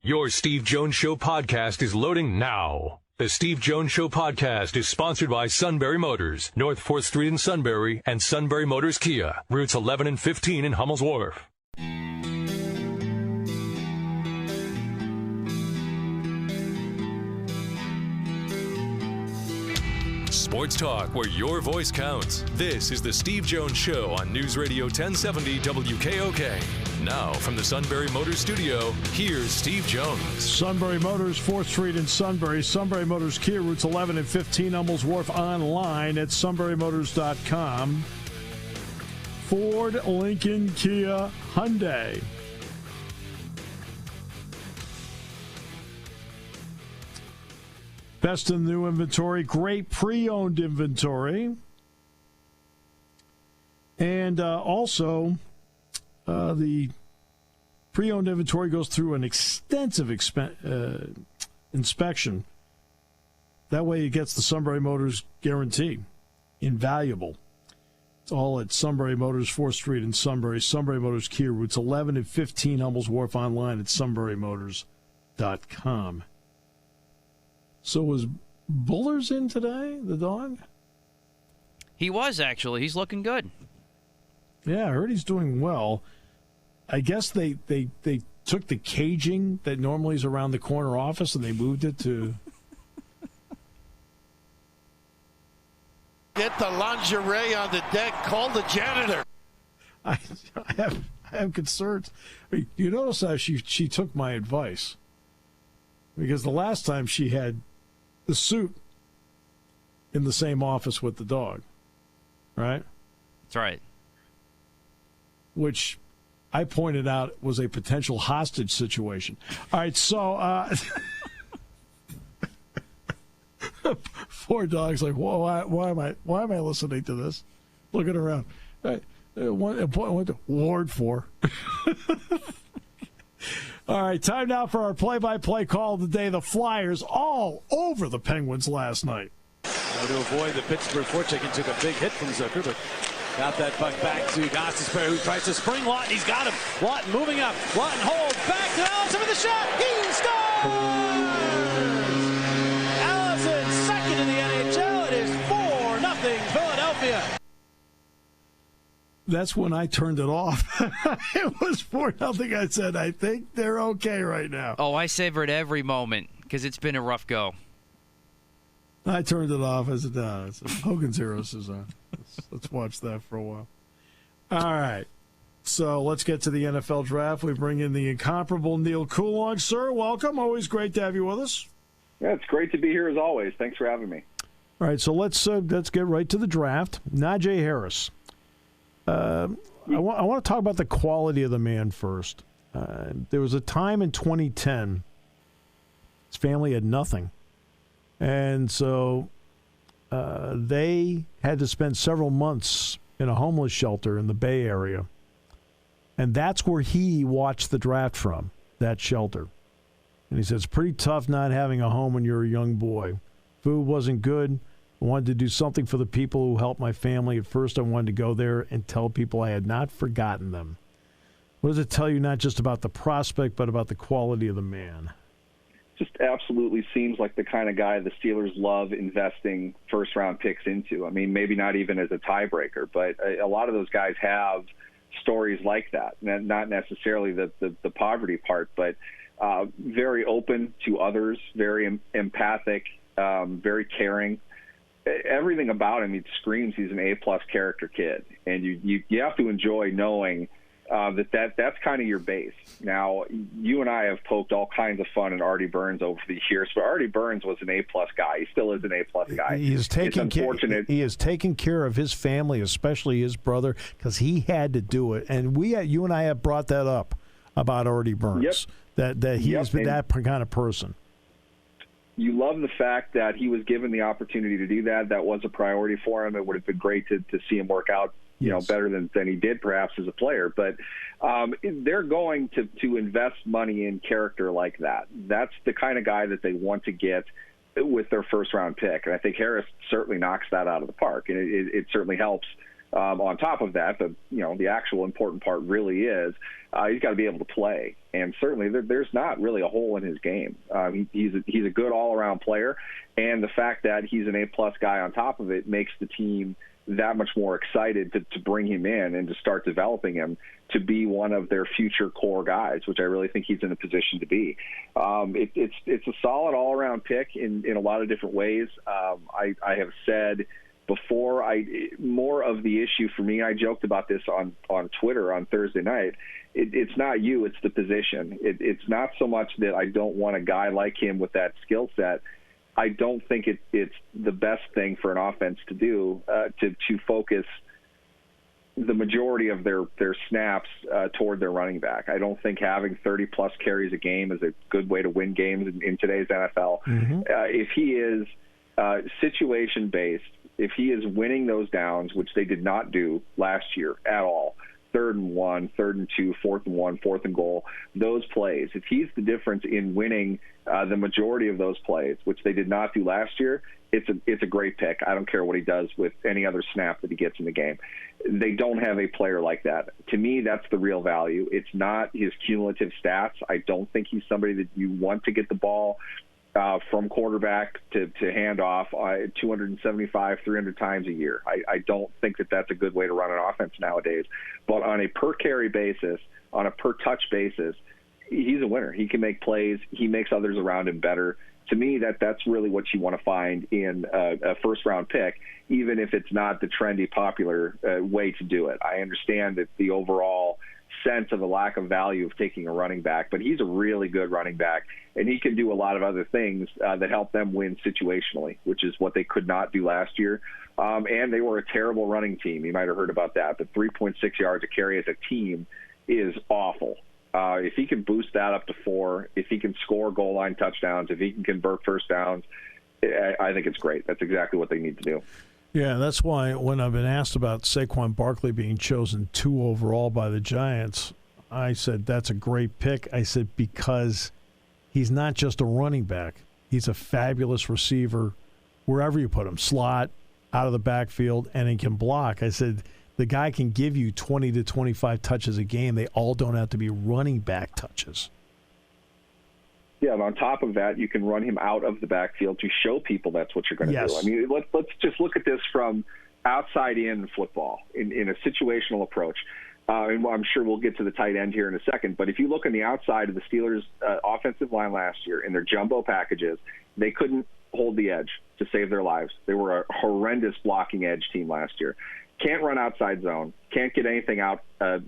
Your Steve Jones Show podcast is loading now. The Steve Jones Show podcast is sponsored by Sunbury Motors, North 4th Street in Sunbury, and Sunbury Motors Kia, routes 11 and 15 in Hummel's Wharf. Sports talk where your voice counts. This is the Steve Jones Show on News Radio 1070 WKOK. Now, from the Sunbury Motors studio, here's Steve Jones. Sunbury Motors, 4th Street in Sunbury. Sunbury Motors Kia, routes 11 and 15, Hummel's Wharf, online at sunburymotors.com. Ford, Lincoln, Kia, Hyundai. Best in new inventory, great pre-owned inventory. And also, the pre-owned inventory goes through an extensive inspection. That way it gets the Sunbury Motors guarantee. Invaluable. It's all at Sunbury Motors, 4th Street in Sunbury. Sunbury Motors Kia, routes 11 and 15, Hummel's Wharf, online at sunburymotors.com. So was Bullers in today, the dog? He was, actually. He's looking good. Yeah, I heard he's doing well. I guess they took the caging that normally is around the corner office and they moved it to... Get the lingerie on the deck. Call the janitor. I have concerns. I mean, you notice how she took my advice. Because the last time she had the suit in the same office with the dog, right? That's right. Which I pointed out was a potential hostage situation. All right, so poor dog's like, whoa, why am I listening to this? Looking around. Right, went to Ward 4. All right, time now for our play-by-play call of the day. The Flyers all over the Penguins last night. To avoid the Pittsburgh forecheck, took a big hit from Zucker, but got that puck back to Gostisbehere, who tries to spring Lawton. He's got him. Lawton moving up. Lawton holds back to Allison with the shot. He scores! Allison, second in the NHL. It is 4-0 Philadelphia. That's when I turned it off. It was 4-0. I said, I think they're okay right now. Oh, I savored every moment because it's been a rough go. I turned it off. I said, no, Hogan's Heroes is on. Let's watch that for a while. All right. So let's get to the NFL draft. We bring in the incomparable Neal Coolong. Sir, welcome. Always great to have you with us. Yeah, it's great to be here as always. Thanks for having me. All right, so let's get right to the draft. Najee Harris. I want to talk about the quality of the man first. There was a time in 2010, his family had nothing. And so they had to spend several months in a homeless shelter in the Bay Area. And that's where he watched the draft from, that shelter. And he said, it's pretty tough not having a home when you're a young boy. Food wasn't good. I wanted to do something for the people who helped my family. At first, I wanted to go there and tell people I had not forgotten them. What does it tell you, not just about the prospect, but about the quality of the man? Just absolutely seems like the kind of guy the Steelers love investing first-round picks into. I mean, maybe not even as a tiebreaker, but a lot of those guys have stories like that. Not necessarily the poverty part, but very open to others, very empathic, very caring. Everything about him, he screams he's an A-plus character kid, and you have to enjoy knowing that's kind of your base. Now, you and I have poked all kinds of fun at Artie Burns over the years, but Artie Burns was an A-plus guy. He still is an A-plus guy. He is taking care of his family, especially his brother, because he had to do it. And you and I have brought that up about Artie Burns, that he has been that kind of person. You love the fact that he was given the opportunity to do that. That was a priority for him. It would have been great to see him work out, better than he did perhaps as a player. But they're going to invest money in character like that. That's the kind of guy that they want to get with their first-round pick. And I think Harris certainly knocks that out of the park. And it certainly helps On top of that, the actual important part really is he's got to be able to play, and certainly there's not really a hole in his game. He's a good all-around player, and the fact that he's an A+ guy on top of it makes the team that much more excited to bring him in and to start developing him to be one of their future core guys, which I really think he's in a position to be. It's a solid all-around pick in a lot of different ways. I have said before, more of the issue for me, I joked about this on Twitter on Thursday night, it's not you, it's the position. It's not so much that I don't want a guy like him with that skill set. I don't think it's the best thing for an offense to do, to focus the majority of their snaps toward their running back. I don't think having 30-plus carries a game is a good way to win games in today's NFL. Mm-hmm. If he is situation-based, if he is winning those downs, which they did not do last year at all, 3rd and 1, 3rd and 2, 4th and 1, 4th and goal, those plays, if he's the difference in winning the majority of those plays, which they did not do last year, it's a great pick. I don't care what he does with any other snap that he gets in the game. They don't have a player like that. To me, that's the real value. It's not his cumulative stats. I don't think he's somebody that you want to get the ball from quarterback to handoff 275, 300 times a year. I don't think that that's a good way to run an offense nowadays. But on a per-carry basis, on a per-touch basis, he's a winner. He can make plays. He makes others around him better. To me, that's really what you want to find in a first-round pick, even if it's not the trendy, popular way to do it. I understand that the overall sense of the lack of value of taking a running back, but he's a really good running back, and he can do a lot of other things that help them win situationally, which is what they could not do last year. And they were a terrible running team. You might have heard about that, but 3.6 yards a carry as a team is awful. If he can boost that up to 4, if he can score goal line touchdowns, if he can convert first downs, I think it's great. That's exactly what they need to do. Yeah, that's why when I've been asked about Saquon Barkley being chosen 2 overall by the Giants, I said that's a great pick. I said because he's not just a running back. He's a fabulous receiver wherever you put him, slot, out of the backfield, and he can block. I said the guy can give you 20 to 25 touches a game. They all don't have to be running back touches. Yeah, and on top of that, you can run him out of the backfield to show people that's what you're going to do. I mean, let's just look at this from outside in football in a situational approach. And I'm sure we'll get to the tight end here in a second. But if you look on the outside of the Steelers' offensive line last year in their jumbo packages, they couldn't hold the edge to save their lives. They were a horrendous blocking edge team last year. Can't run outside zone. Can't get anything out, on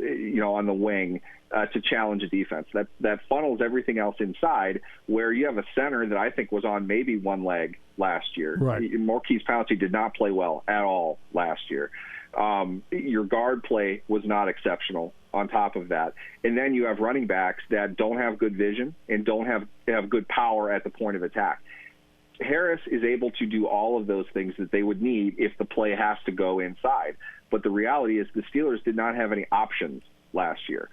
the wing to challenge a defense. That funnels everything else inside. Where you have a center that I think was on maybe one leg last year. Right. Maurkice Pouncey did not play well at all last year. Your guard play was not exceptional. On top of that, and then you have running backs that don't have good vision and don't have good power at the point of attack. Harris is able to do all of those things that they would need if the play has to go inside. But the reality is the Steelers did not have any options last year.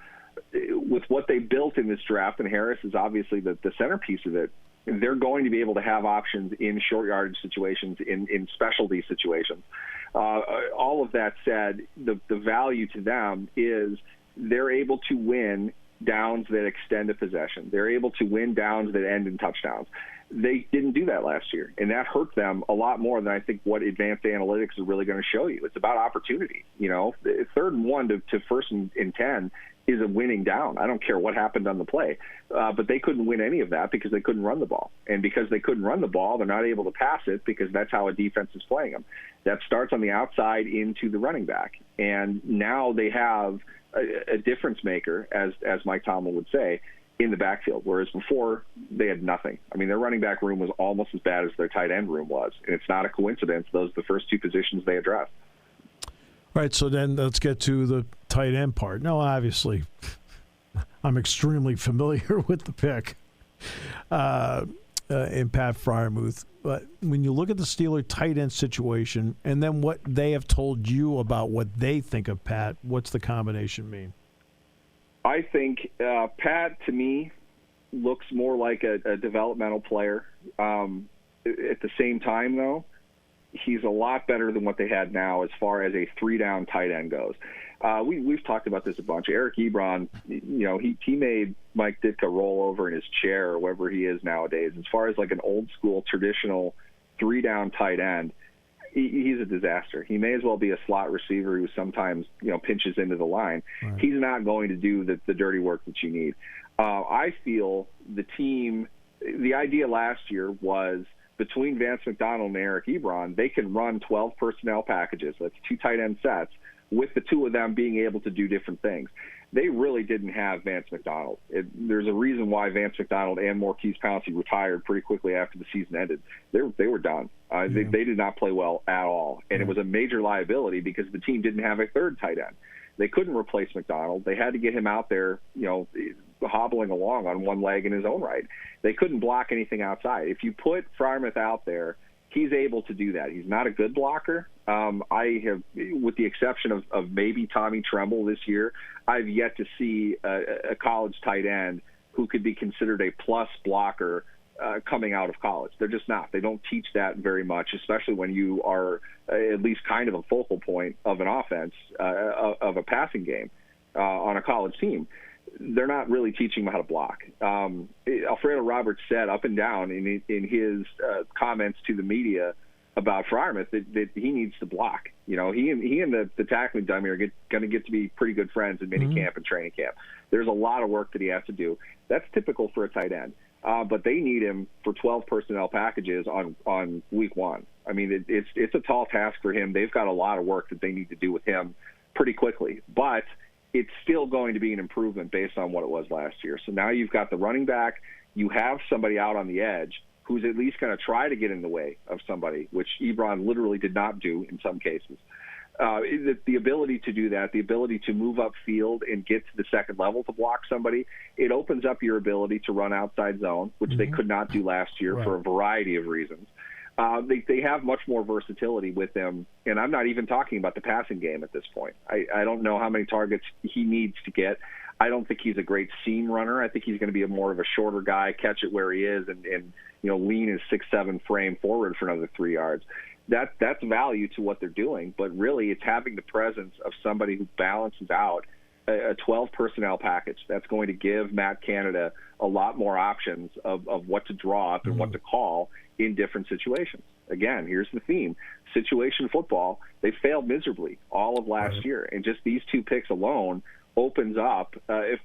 With what they built in this draft, and Harris is obviously the centerpiece of it, they're going to be able to have options in short yardage situations, in specialty situations. All of that said, the value to them is they're able to win downs that extend a possession. They're able to win downs that end in touchdowns. They didn't do that last year, and that hurt them a lot more than I think what advanced analytics are really going to show you. It's about opportunity. 3rd and 1 to 1st and 10 is a winning down. I don't care what happened on the play, but they couldn't win any of that because they couldn't run the ball. And because they couldn't run the ball, they're not able to pass it because that's how a defense is playing them. That starts on the outside into the running back, and now they have a difference maker, as Mike Tomlin would say, in the backfield, whereas before they had nothing. I mean, their running back room was almost as bad as their tight end room was, and it's not a coincidence. Those are the first 2 positions they addressed. All right, so then let's get to the tight end part. Now, obviously, I'm extremely familiar with the pick in Pat Freiermuth, but when you look at the Steeler tight end situation and then what they have told you about what they think of Pat, what's the combination mean? I think Pat, to me, looks more like a developmental player. At the same time, though, he's a lot better than what they had now as far as a 3-down tight end goes. We've talked about this a bunch. Eric Ebron, he made Mike Ditka roll over in his chair or wherever he is nowadays. As far as like an old school traditional 3-down tight end, he's a disaster. He may as well be a slot receiver who sometimes pinches into the line. Right. He's not going to do the dirty work that you need. I feel the idea last year was between Vance McDonald and Eric Ebron, they can run 12 personnel packages. That's 2 tight end sets, with the 2 of them being able to do different things. They really didn't have Vance McDonald. There's a reason why Vance McDonald and Maurkice Pouncey retired pretty quickly after the season ended. They were done. They did not play well at all, and it was a major liability because the team didn't have a 3rd tight end. They couldn't replace McDonald. They had to get him out there, hobbling along on one leg in his own right. They couldn't block anything outside. If you put Freiermuth out there, he's able to do that. He's not a good blocker. I have, with the exception of maybe Tommy Tremble this year, I've yet to see a college tight end who could be considered a plus blocker coming out of college. They're just not. They don't teach that very much, especially when you are at least kind of a focal point of an offense, of a passing game on a college team. They're not really teaching them how to block. Alfredo Roberts said up and down in his comments to the media about Freiermuth that he needs to block. He and the tackling dummy are going to get to be pretty good friends in minicamp and training camp. There's a lot of work that he has to do. That's typical for a tight end. But they need him for 12 personnel packages on week 1. I mean, it's a tall task for him. They've got a lot of work that they need to do with him pretty quickly. But it's still going to be an improvement based on what it was last year. So now you've got the running back. You have somebody out on the edge who's at least going to try to get in the way of somebody, which Ebron literally did not do in some cases. The ability to do that, the ability to move upfield and get to the second level to block somebody, it opens up your ability to run outside zone, which they could not do last year for a variety of reasons. They have much more versatility with them, and I'm not even talking about the passing game at this point. I don't know how many targets he needs to get. I don't think he's a great seam runner. I think he's going to be more of a shorter guy, catch it where he is, and lean his 6'7" frame forward for another 3 yards. That's value to what they're doing, but really it's having the presence of somebody who balances out a 12 personnel package. That's going to give Matt Canada a lot more options of what to draw up and what to call in different situations. Again, here's the theme. Situation football, they failed miserably all of last year, and just these 2 picks alone opens up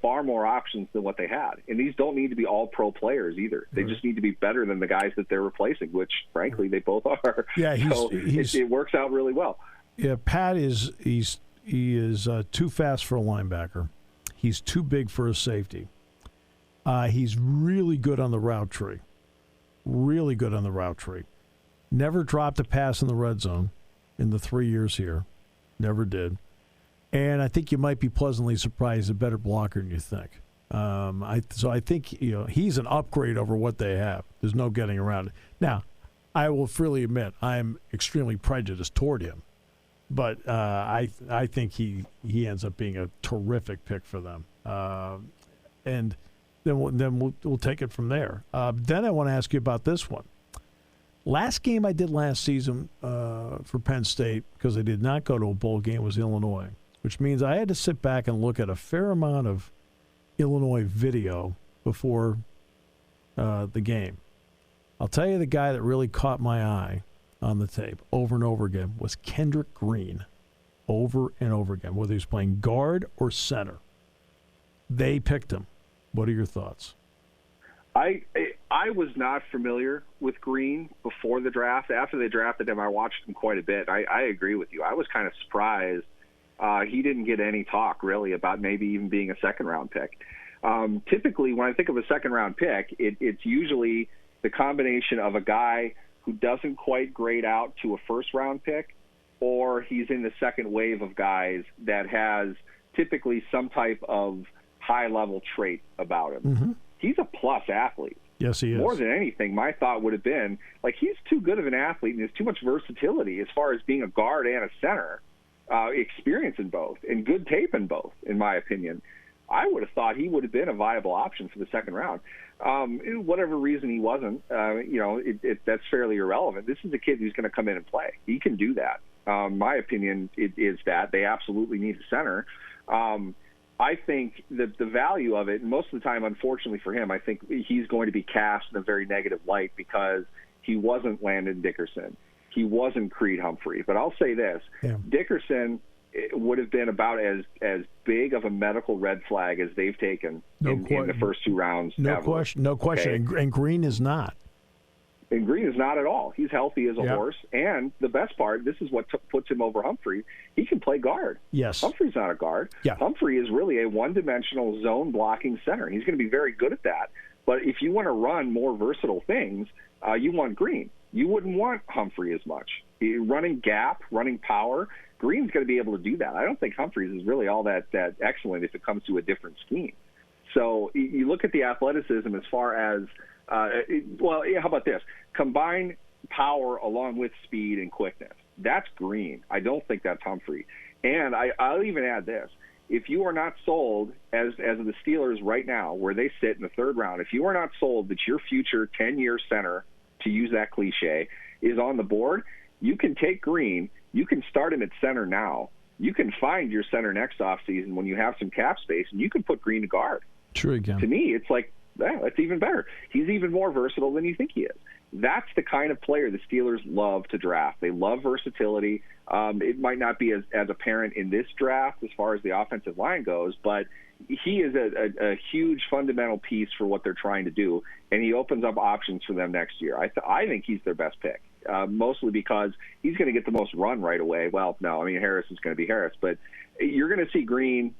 far more options than what they had. And these don't need to be all pro players either. They just need to be better than the guys that they're replacing, which frankly they both are. Yeah, it works out really well. Yeah, Pat is too fast for a linebacker. He's too big for a safety. He's really good on the route tree. Never dropped a pass in the red zone in the 3 years here. Never did. And I think you might be pleasantly surprised, a better blocker than you think. So I think he's an upgrade over what they have. There's no getting around it. Now, I will freely admit I'm extremely prejudiced toward him, but I think he ends up being a terrific pick for them. And then we'll take it from there. Then I want to ask you about this one. Last game I did last season for Penn State, because I did not go to a bowl game, was Illinois, which means I had to sit back and look at a fair amount of Illinois video before the game. I'll tell you the guy that really caught my eye on the tape over and over again was Kendrick Green, over and over again, whether he was playing guard or center. They picked him. What are your thoughts? I was not familiar with Green before the draft. After they drafted him, I watched him quite a bit. I agree with you. I was kind of surprised he didn't get any talk, really, about maybe even being a second-round pick. Typically, when I think of a second-round pick, it's usually the combination of a guy who doesn't quite grade out to a first-round pick, or he's in the second wave of guys that has typically some type of high-level trait about him. Mm-hmm. He's a plus athlete. Yes, he is. More than anything, my thought would have been, he's too good of an athlete and has too much versatility as far as being a guard and a center, experience in both, and good tape in both, in my opinion. I would have thought he would have been a viable option for the second round. Whatever reason he wasn't, that's fairly irrelevant. This is a kid who's going to come in and play. He can do that. My opinion is that they absolutely need a center. I think that the value of it, and most of the time, unfortunately for him, I think he's going to be cast in a very negative light because he wasn't Landon Dickerson. He wasn't Creed Humphrey. But I'll say this, Dickerson would have been about as big of a medical red flag as they've taken in the first two rounds. No question. Okay? And Green is not. And Green is not at all. He's healthy as a horse. And the best part, this is what puts him over Humphrey, he can play guard. Yes. Humphrey's not a guard. Yeah. Humphrey is really a one-dimensional zone blocking center. He's going to be very good at that. But if you want to run more versatile things, you want Green. You wouldn't want Humphrey as much. Running gap, running power, Green's going to be able to do that. I don't think Humphreys is really all that excellent if it comes to a different scheme. So you look at the athleticism as far as how about this? Combine power along with speed and quickness. That's Green. I don't think that's Humphrey. And I'll even add this. If you are not sold, as the Steelers right now, where they sit in the third round, if you are not sold that your future 10-year center, to use that cliche, is on the board, you can take Green. You can start him at center now. You can find your center next offseason when you have some cap space, and you can put Green to guard. True again. To me, it's like, that's even better. He's even more versatile than you think he is. That's the kind of player the Steelers love to draft. They love versatility. It might not be as apparent in this draft as far as the offensive line goes, but he is a huge fundamental piece for what they're trying to do, and he opens up options for them next year. I think he's their best pick, mostly because he's going to get the most run right away. Well, no, I mean, Harris is going to be Harris, but you're going to see Green.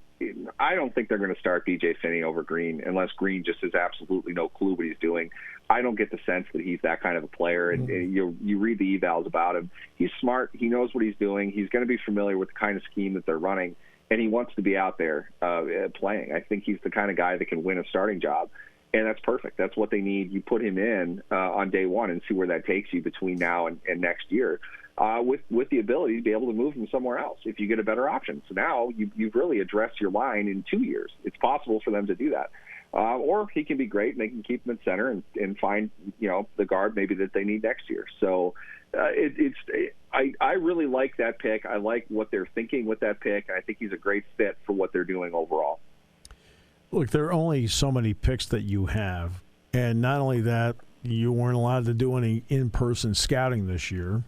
I don't think they're going to start B.J. Finney over Green unless Green just has absolutely no clue what he's doing. I don't get the sense that he's that kind of a player, and you read the evals about him. He's smart. He knows what he's doing. He's going to be familiar with the kind of scheme that they're running, and he wants to be out there playing. I think he's the kind of guy that can win a starting job, and that's perfect. That's what they need. You put him in on day one and see where that takes you between now and next year. With the ability to be able to move him somewhere else if you get a better option. So now you've really addressed your line in 2 years. It's possible for them to do that. Or he can be great and they can keep him in center and find, the guard maybe that they need next year. So I really like that pick. I like what they're thinking with that pick. I think he's a great fit for what they're doing overall. Look, there are only so many picks that you have. And not only that, you weren't allowed to do any in-person scouting this year.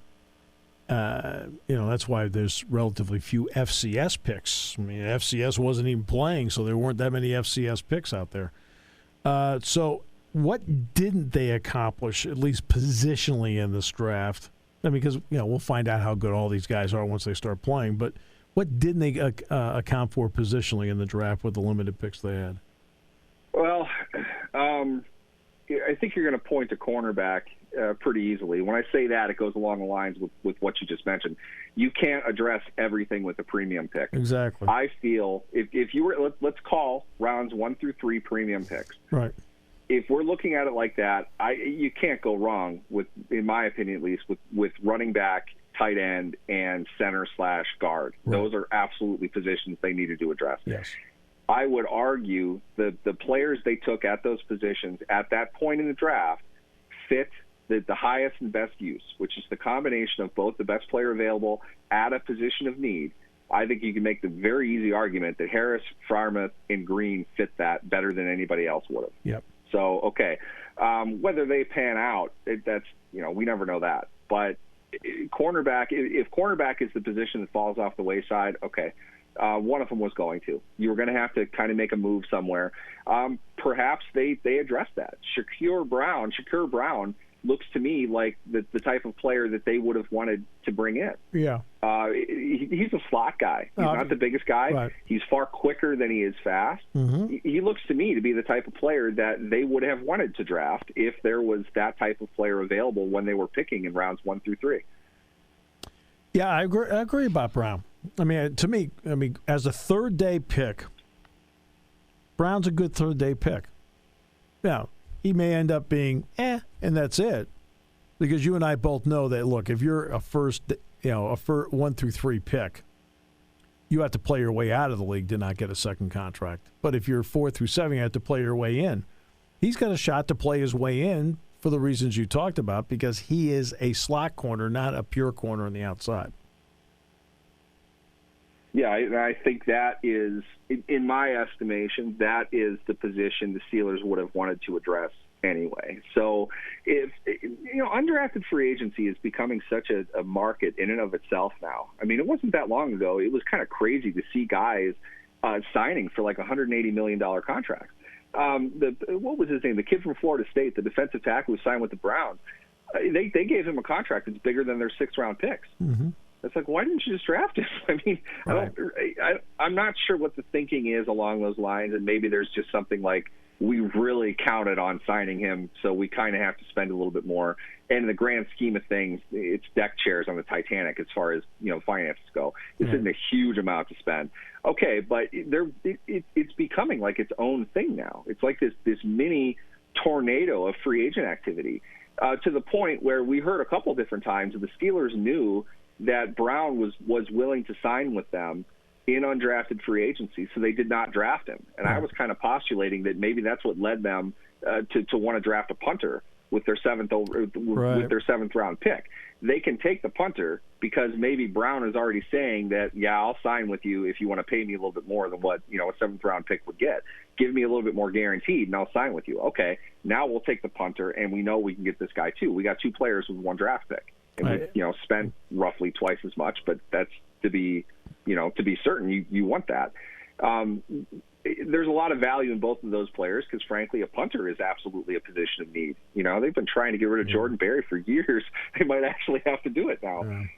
That's why there's relatively few FCS picks. I mean, FCS wasn't even playing, so there weren't that many FCS picks out there. So what didn't they accomplish, at least positionally, in this draft? I mean, because, we'll find out how good all these guys are once they start playing, but what didn't they account for positionally in the draft with the limited picks they had? Well, I think you're going to point to cornerback pretty easily. When I say that, it goes along the lines with what you just mentioned. You can't address everything with a premium pick. Exactly. I feel if you were, let's call rounds 1 through 3 premium picks. Right. If we're looking at it like that, you can't go wrong with, in my opinion at least, with running back, tight end, and center/guard. Right. Those are absolutely positions they needed to address. Yes. I would argue the players they took at those positions at that point in the draft fit the highest and best use, which is the combination of both the best player available at a position of need. I think you can make the very easy argument that Harris, Freiermuth, and Green fit that better than anybody else would have. Yep. So, okay. Whether they pan out, that's, we never know that. But cornerback, if cornerback is the position that falls off the wayside, okay. One of them was going to. You were going to have to kind of make a move somewhere. Perhaps they addressed that. Shakur Brown looks to me like the type of player that they would have wanted to bring in. Yeah. He's a slot guy. He's not the biggest guy. Right. He's far quicker than he is fast. Mm-hmm. He looks to me to be the type of player that they would have wanted to draft if there was that type of player available when they were picking in rounds 1 through 3. Yeah, I agree about Brown. I mean, to me, as a third-day pick, Brown's a good third-day pick. Now, he may end up being and that's it, because you and I both know that. Look, if you're a 1 through 3 pick, you have to play your way out of the league to not get a second contract. But if you're 4 through 7, you have to play your way in. He's got a shot to play his way in for the reasons you talked about, because he is a slot corner, not a pure corner on the outside. Yeah, I think that is, in my estimation, that is the position the Steelers would have wanted to address anyway. So if, undrafted free agency is becoming such a market in and of itself now. I mean, it wasn't that long ago. It was kind of crazy to see guys signing for like $180 million contracts. What was his name? The kid from Florida State, the defensive tackle who signed with the Browns. They gave him a contract that's bigger than their 6th-round picks. Mm-hmm. It's like, why didn't you just draft him? I mean, right. I'm not sure what the thinking is along those lines, and maybe there's just something like, we really counted on signing him, so we kind of have to spend a little bit more. And in the grand scheme of things, it's deck chairs on the Titanic as far as finances go. This isn't a huge amount to spend. Okay, but it's becoming like its own thing now. It's like this mini tornado of free agent activity, to the point where we heard a couple different times that the Steelers knew that Brown was willing to sign with them in undrafted free agency, so they did not draft him. And I was kind of postulating that maybe that's what led them to want to draft a punter with their 7th round pick. They can take the punter because maybe Brown is already saying that, yeah, I'll sign with you if you want to pay me a little bit more than what a 7th round pick would get. Give me a little bit more guaranteed, and I'll sign with you. Okay, now we'll take the punter, and we know we can get this guy too. We got 2 players with 1 draft pick, and we spent roughly twice as much, but that's to be certain you want that. There's a lot of value in both of those players because, frankly, a punter is absolutely a position of need. They've been trying to get rid of Jordan Berry for years. They might actually have to do it now. And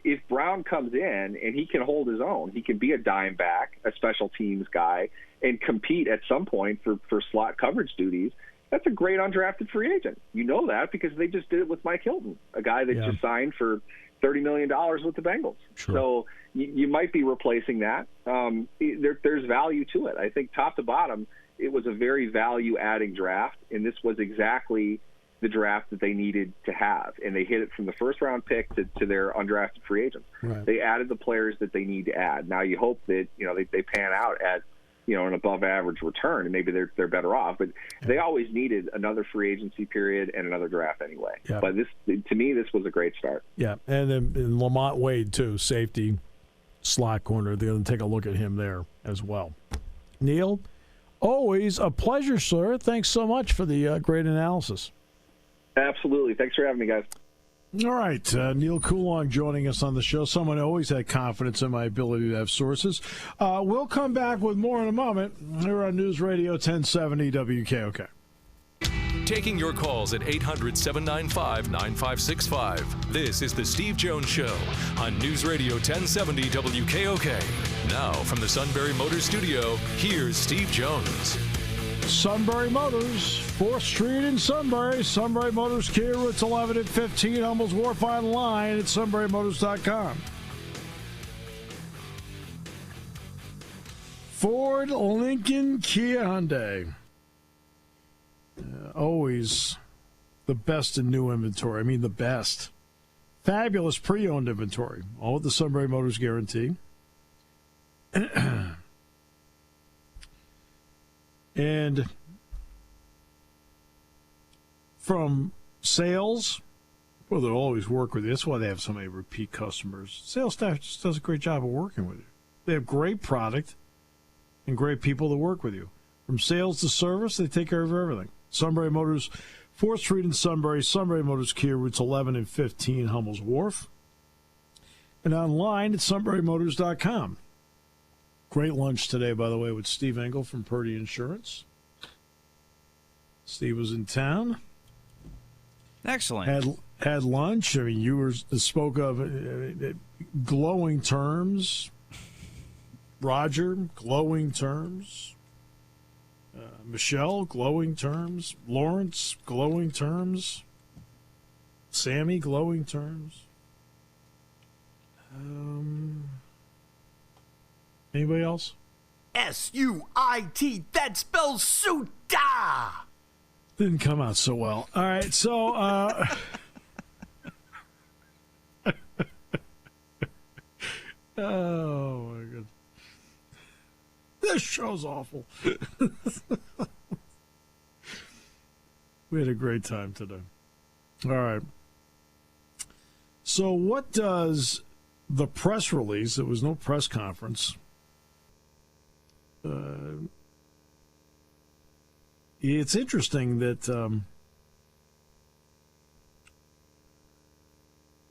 if Brown comes in and he can hold his own, he can be a dime back, a special teams guy, and compete at some point for slot coverage duties. That's a great undrafted free agent. You know that because they just did it with Mike Hilton, a guy that just signed for $30 million with the Bengals. Sure. So you might be replacing that. There's value to it. I think top to bottom, it was a very value-adding draft, and this was exactly the draft that they needed to have. And they hit it from the 1st-round pick to their undrafted free agents. Right. They added the players that they need to add. Now you hope that they pan out at an above-average return, and maybe they're better off. But they always needed another free agency period and another draft anyway. Yeah. But to me, this was a great start. Yeah, and then Lamont Wade, too, safety, slot corner. They're going to take a look at him there as well. Neal, always a pleasure, sir. Thanks so much for the great analysis. Absolutely. Thanks for having me, guys. All right, Neal Coolong joining us on the show. Someone who always had confidence in my ability to have sources. We'll come back with more in a moment here on News Radio 1070 WKOK. Taking your calls at 800-795-9565. This is the Steve Jones Show on News Radio 1070 WKOK. Now from the Sunbury Motors Studio, here's Steve Jones. Sunbury Motors, 4th Street in Sunbury. Sunbury Motors Kia, routes 11 and 15, Hummels Wharf, online at sunburymotors.com. Ford, Lincoln, Kia, Hyundai. Always the best in new inventory. I mean, the best. Fabulous pre-owned inventory. All with the Sunbury Motors guarantee. And from sales, well, they'll always work with you. That's why they have so many repeat customers. Sales staff just does a great job of working with you. They have great product and great people that work with you. From sales to service, they take care of everything. Sunbury Motors, 4th Street in Sunbury. Sunbury Motors Kia, routes 11 and 15, Hummels Wharf. And online at sunburymotors.com. Great lunch today, by the way, with Steve Engel from Purdy Insurance. Steve was in town. Excellent. Had lunch. I mean, you spoke of glowing terms. Roger, glowing terms. Michelle, glowing terms. Lawrence, glowing terms. Sammy, glowing terms. Anybody else? S-U-I-T, that spells Suta! Didn't come out so well. All right, so... oh, my This show's awful. We had a great time today. All right. So what does the press release, there was no press conference, it's interesting that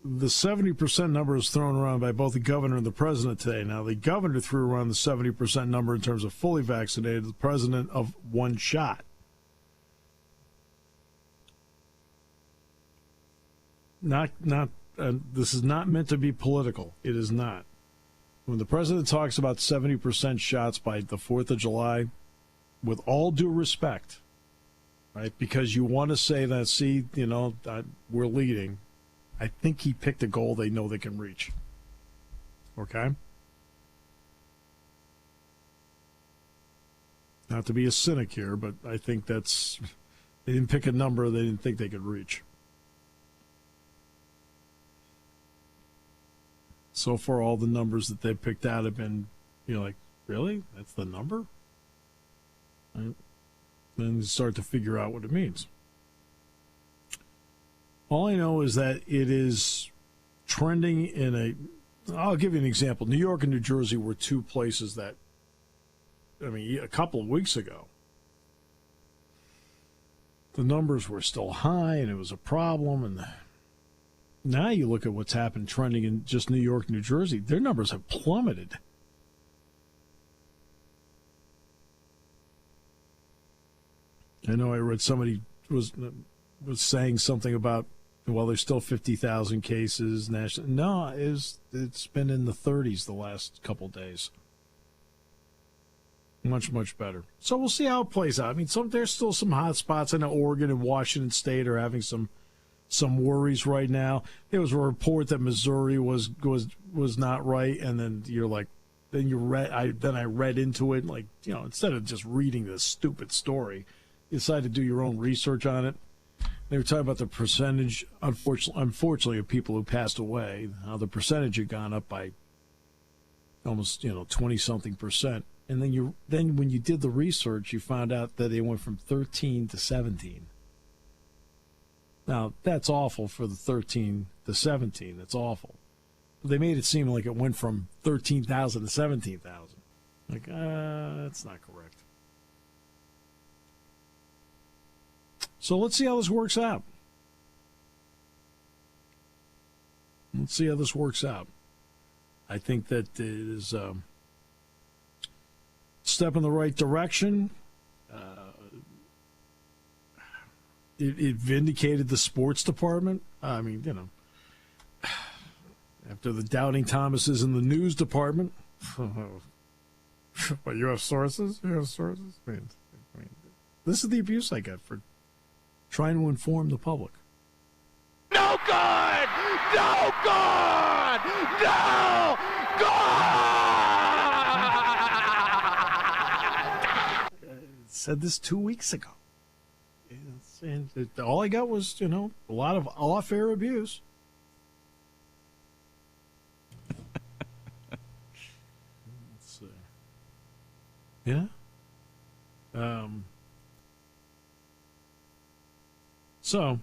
the 70% number is thrown around by both the governor and the president today. Now, the governor threw around the 70% number in terms of fully vaccinated, the president of one shot. This is not meant to be political. It is not. When the president talks about 70% shots by the 4th of July, with all due respect, right, because you want to say that, see, we're leading, I think he picked a goal they know they can reach. Okay? Not to be a cynic here, but I think they didn't pick a number they didn't think they could reach. So far, all the numbers that they've picked out have been, like, really? That's the number? Right. Then you start to figure out what it means. All I know is that it is trending I'll give you an example. New York and New Jersey were two places that, a couple of weeks ago, the numbers were still high and it was a problem. And now you look at what's happened trending in just New York, New Jersey, their numbers have plummeted. I know I read somebody was saying something about, well, there's still 50,000 cases. No, it's been in the 30s the last couple days. Much, much better. So we'll see how it plays out. There's still some hot spots. I know Oregon and Washington State are having some worries right now. There was a report that Missouri was not right, and then I read into it, instead of just reading this stupid story, you decide to do your own research on it. They were talking about the percentage, unfortunately, of people who passed away, how the percentage had gone up by almost 20-something percent. And then when you did the research, you found out that they went from 13 to 17. Now, that's awful for the 13 to 17. That's awful. But they made it seem like it went from 13,000 to 17,000. That's not correct. So let's see how this works out. I think that it is a step in the right direction. It vindicated the sports department. After the doubting Thomases in the news department. But you have sources? This is the abuse I got for trying to inform the public. No good! No good! No good! Said this 2 weeks ago. And all I got was, a lot of off-air abuse. Let's see. Yeah? So, let me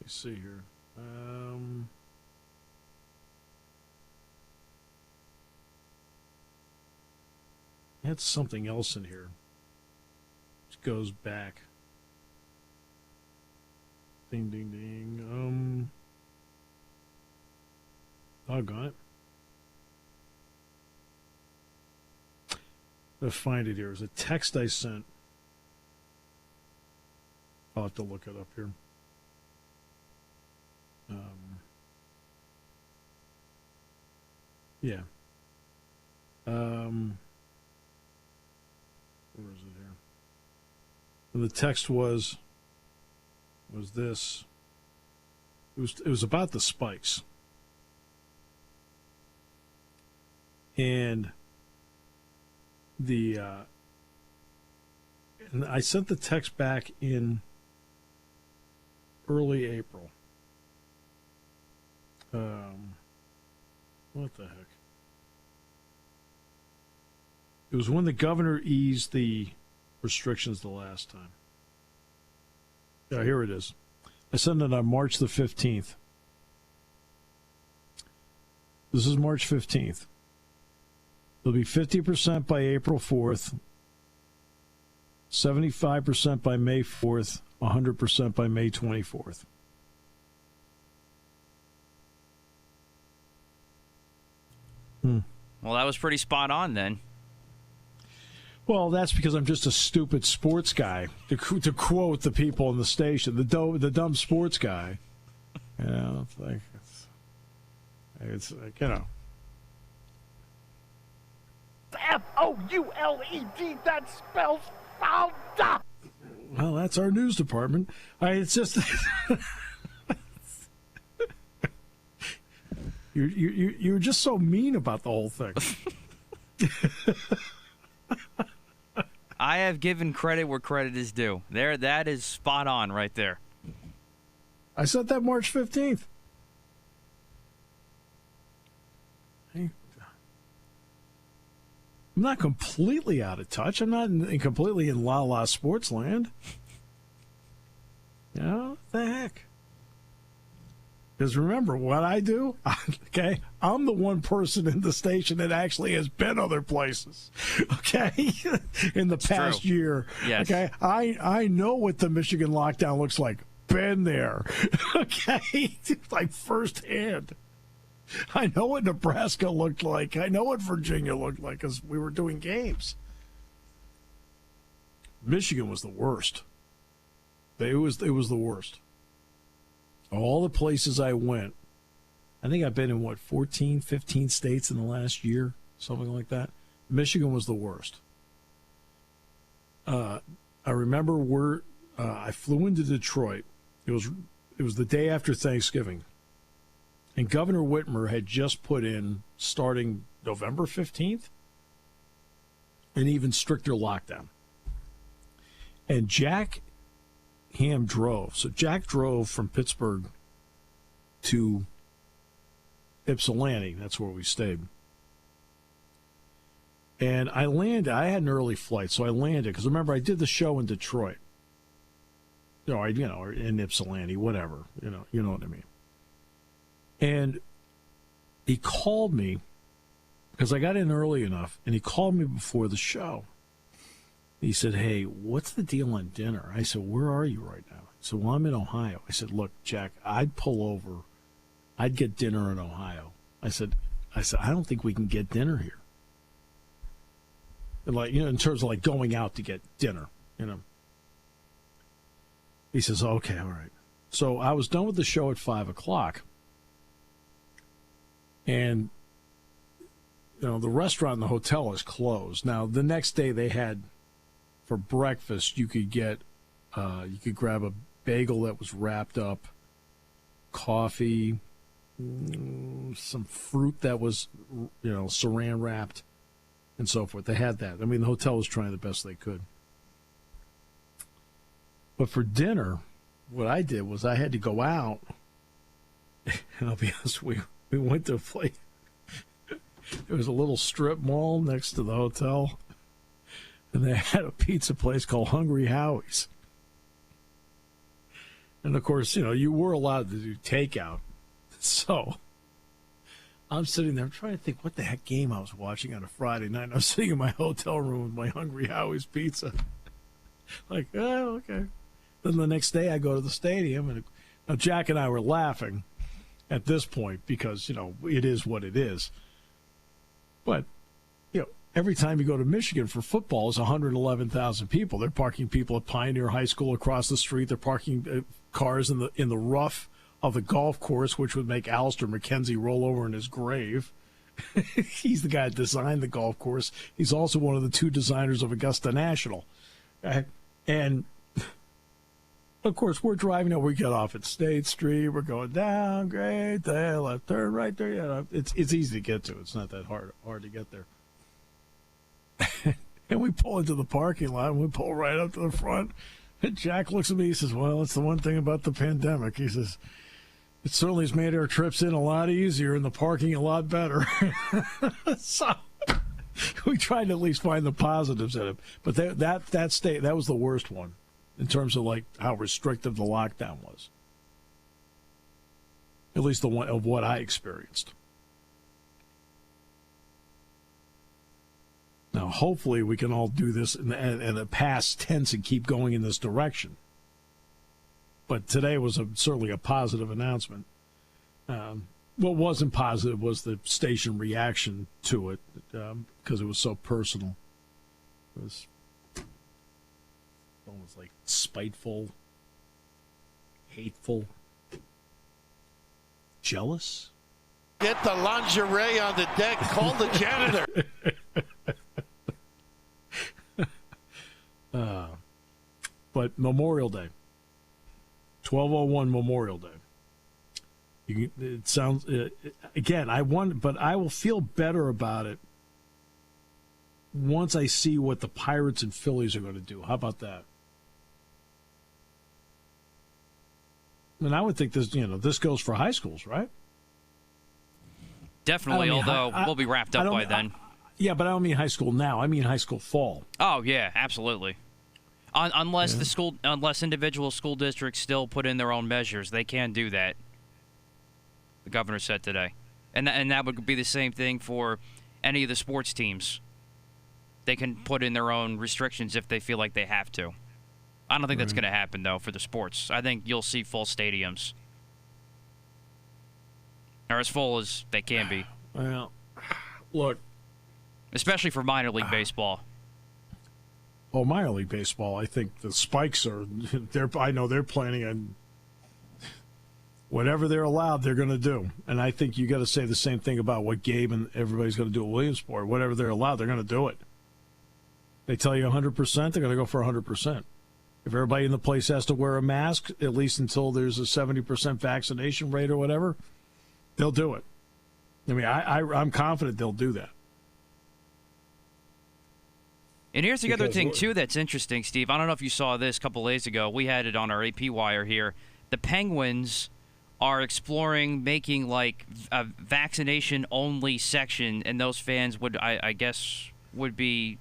see here. I had something else in here. Goes back. Ding, ding, ding. Doggone it. Let's find it here. It was a text I sent. I'll have to look it up here. Yeah. Where is it here? And the text was this. It was about the spikes. And and I sent the text back in early April. What the heck? It was when the governor eased the restrictions the last time. Yeah, here it is. I sent it on March the 15th. This is March 15th. It'll be 50% by April 4th, 75% by May 4th, 100% by May 24th. Well, that was pretty spot on then. Well, that's because I'm just a stupid sports guy. To quote the people in the station, the dumb sports guy. You know, it's like, you know. Fouled. That spells fouled. Well, that's our news department. It's just you're just so mean about the whole thing. I have given credit where credit is due. There, that is spot on right there. I said that March 15th. I'm not completely out of touch. I'm not completely in la-la sports land. You know, what the heck? Because remember, what I do, okay, I'm the one person in the station that actually has been other places, okay, in the past year. Yes. Okay, I know what the Michigan lockdown looks like. Been there, okay, like firsthand. I know what Nebraska looked like. I know what Virginia looked like because we were doing games. Michigan was the worst. It was the worst. All the places I went, I think I've been in, 14, 15 states in the last year, something like that. Michigan was the worst. I remember I flew into Detroit. It was the day after Thanksgiving. And Governor Whitmer had just put in, starting November 15th, an even stricter lockdown. And Jack Ham drove. So Jack drove from Pittsburgh to Ypsilanti. That's where we stayed. And I landed. I had an early flight, so I landed. Because remember, I did the show in Detroit. Or in Ypsilanti, whatever. You know what I mean. And he called me, because I got in early enough, and he called me before the show. He said, "Hey, what's the deal on dinner?" I said, "Where are you right now?" He said, "Well, I'm in Ohio." I said, "Look, Jack, I'd pull over. I'd get dinner in Ohio." I said, "I don't think we can get dinner here." And in terms of going out to get dinner, He says, "Okay, all right." So I was done with the show at 5:00. And, the restaurant and the hotel is closed. Now, the next day they had, for breakfast, you could grab a bagel that was wrapped up, coffee, some fruit that was, saran wrapped, and so forth. They had that. I mean, the hotel was trying the best they could. But for dinner, what I did was I had to go out, and I'll be honest, we went to a place. There was a little strip mall next to the hotel, and they had a pizza place called Hungry Howie's. And, of course, you were allowed to do takeout. So I'm sitting there trying to think what the heck game I was watching on a Friday night. And I'm sitting in my hotel room with my Hungry Howie's pizza. Okay. Then the next day I go to the stadium, and now Jack and I were laughing at this point because, it is what it is. But, every time you go to Michigan for football, it's 111,000 people. They're parking people at Pioneer High School across the street. They're parking cars in the rough of the golf course, which would make Alistair McKenzie roll over in his grave. He's the guy that designed the golf course. He's also one of the two designers of Augusta National. And, of course, we're driving we get off at State Street. We're going down, great, there, left turn, right there. It's easy to get to. It's not that hard to get there. And we pull into the parking lot, and we pull right up to the front. And Jack looks at me, he says, "Well, it's the one thing about the pandemic." He says, "It certainly has made our trips in a lot easier and the parking a lot better." So We tried to at least find the positives in it. But that was the worst one in terms of like how restrictive the lockdown was. At least the one of what I experienced. Now, hopefully, we can all do this in the past tense and keep going in this direction. But today was certainly a positive announcement. What wasn't positive was the station reaction to it because it was so personal. It was almost like spiteful, hateful, jealous. Get the lingerie on the deck. Call the janitor. But Memorial Day, 12:01 Memorial Day. It sounds again. But I will feel better about it once I see what the Pirates and Phillies are going to do. How about that? And I would think this goes for high schools, right? Definitely, although we'll be wrapped up by then. Yeah, but I don't mean high school now. I mean high school fall. Oh yeah, absolutely. Unless individual school districts still put in their own measures, they can do that. The governor said today, and that would be the same thing for any of the sports teams. They can put in their own restrictions if they feel like they have to. I don't think that's going to happen though for the sports. I think you'll see full stadiums, or as full as they can be. Well, look, especially for minor league baseball. Oh, minor league baseball, I think the Spikes I know they're planning on whatever they're allowed, they're going to do. And I think you got to say the same thing about what Gabe and everybody's going to do at Williamsport. Whatever they're allowed, they're going to do it. They tell you 100%, they're going to go for 100%. If everybody in the place has to wear a mask, at least until there's a 70% vaccination rate or whatever, they'll do it. I mean, I'm confident they'll do that. And here's the other thing, too, that's interesting, Steve. I don't know if you saw this a couple days ago. We had it on our AP wire here. The Penguins are exploring making, like, a vaccination-only section, and those fans would, I guess, would be...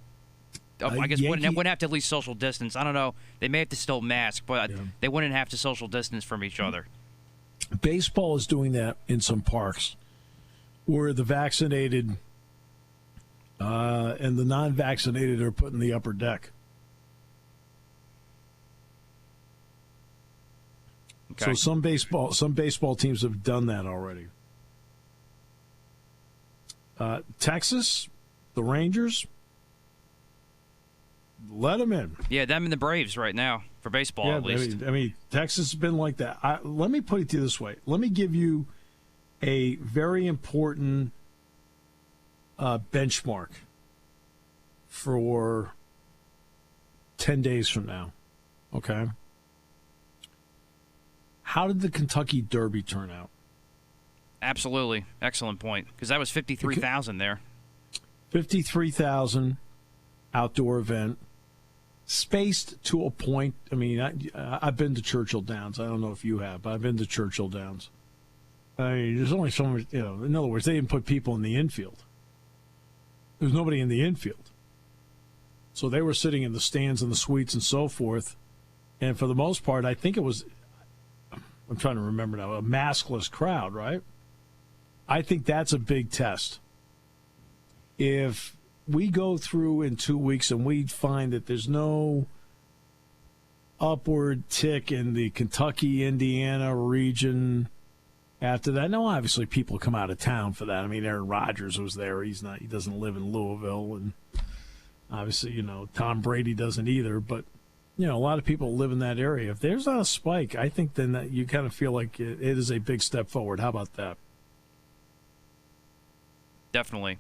wouldn't have to at least social distance. I don't know. They may have to still mask, but they wouldn't have to social distance from each other. Baseball is doing that in some parks where the vaccinated... and the non-vaccinated are put in the upper deck. Okay. So some baseball teams have done that already. Texas, the Rangers, let them in. Yeah, them and the Braves right now for baseball at least. I mean, Texas has been like that. Let me put it to you this way. Let me give you a very important benchmark for 10 days from now. Okay? How did the Kentucky Derby turn out? Absolutely. Excellent point. Because that was 53,000 there. 53,000 outdoor event. Spaced to a point. I mean, I've been to Churchill Downs. I don't know if you have, but I've been to Churchill Downs. I mean, there's only so much, in other words, they didn't put people in the infield. There's nobody in the infield. So they were sitting in the stands and the suites and so forth. And for the most part, I think it was, I'm trying to remember now, a maskless crowd, right? I think that's a big test. If we go through in 2 weeks and we find that there's no upward tick in the Kentucky, Indiana region after that, now obviously people come out of town for that. I mean, Aaron Rodgers was there. He doesn't live in Louisville, and obviously, Tom Brady doesn't either. But a lot of people live in that area. If there's not a spike, I think then that you kind of feel like it is a big step forward. How about that? Definitely.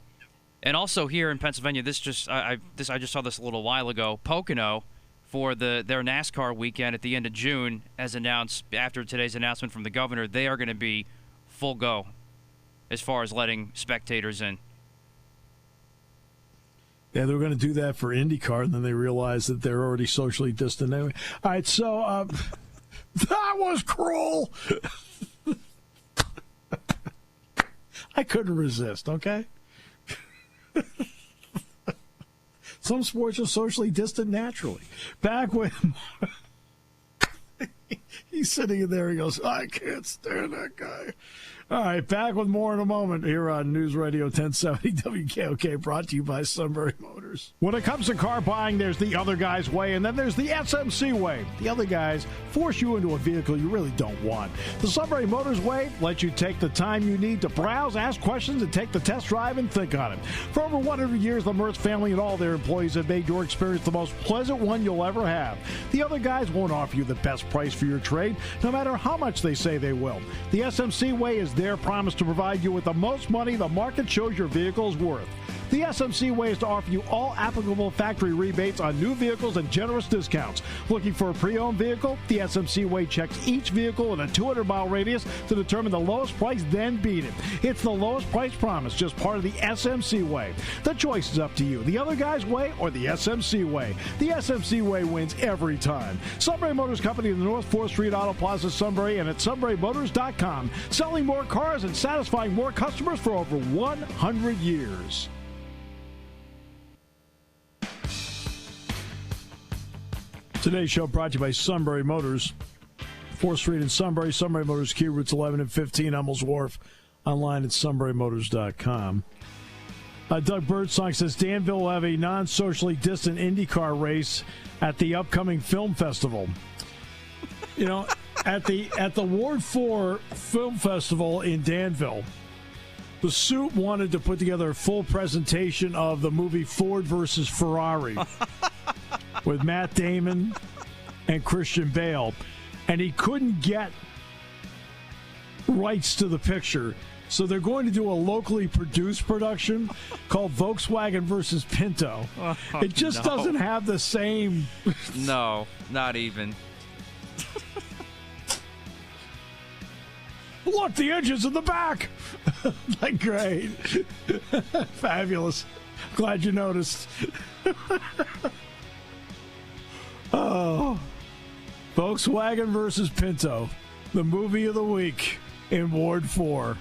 And also here in Pennsylvania, I just saw this a little while ago. Pocono, for their NASCAR weekend at the end of June, as announced after today's announcement from the governor, they are going to be full go as far as letting spectators in. Yeah, they were going to do that for IndyCar, and then they realized that they're already socially distant anyway. All right, so that was cruel. I couldn't resist, okay? Some sports are socially distant naturally. Back when he's sitting in there, he goes, I can't stand that guy. All right, back with more in a moment here on News Radio 1070 WKOK, brought to you by Sunbury Motors. When it comes to car buying, there's the other guy's way, and then there's the SMC way. The other guys force you into a vehicle you really don't want. The Sunbury Motors way lets you take the time you need to browse, ask questions, and take the test drive and think on it. For over 100 years, the Mertz family and all their employees have made your experience the most pleasant one you'll ever have. The other guys won't offer you the best price for your trade, no matter how much they say they will. The SMC way is their promise to provide you with the most money the market shows your vehicle is worth. The SMC way is to offer you all applicable factory rebates on new vehicles and generous discounts. Looking for a pre-owned vehicle? The SMC way checks each vehicle in a 200-mile radius to determine the lowest price, then beat it. It's the lowest price promise, just part of the SMC way. The choice is up to you. The other guy's way or the SMC way. The SMC way wins every time. Sunbury Motors Company in the North 4th Street Auto Plaza, Sunbury, and at sunburymotors.com. Selling more cars and satisfying more customers for over 100 years. Today's show brought to you by Sunbury Motors, 4th Street in Sunbury. Sunbury Motors, Key routes 11 and 15, Hummels Wharf. Online at sunburymotors.com. Doug Birdsong says Danville will have a non-socially distant IndyCar race at the upcoming film festival. You know, at the Ward 4 Film Festival in Danville, the Suit wanted to put together a full presentation of the movie Ford versus Ferrari with Matt Damon and Christian Bale, and he couldn't get rights to the picture. So they're going to do a locally produced production called Volkswagen versus Pinto. It just doesn't have the same... No, not even. Look, the engine's in the back. Like, great. Fabulous. Glad you noticed. Oh, Volkswagen versus Pinto, the movie of the week in Ward 4.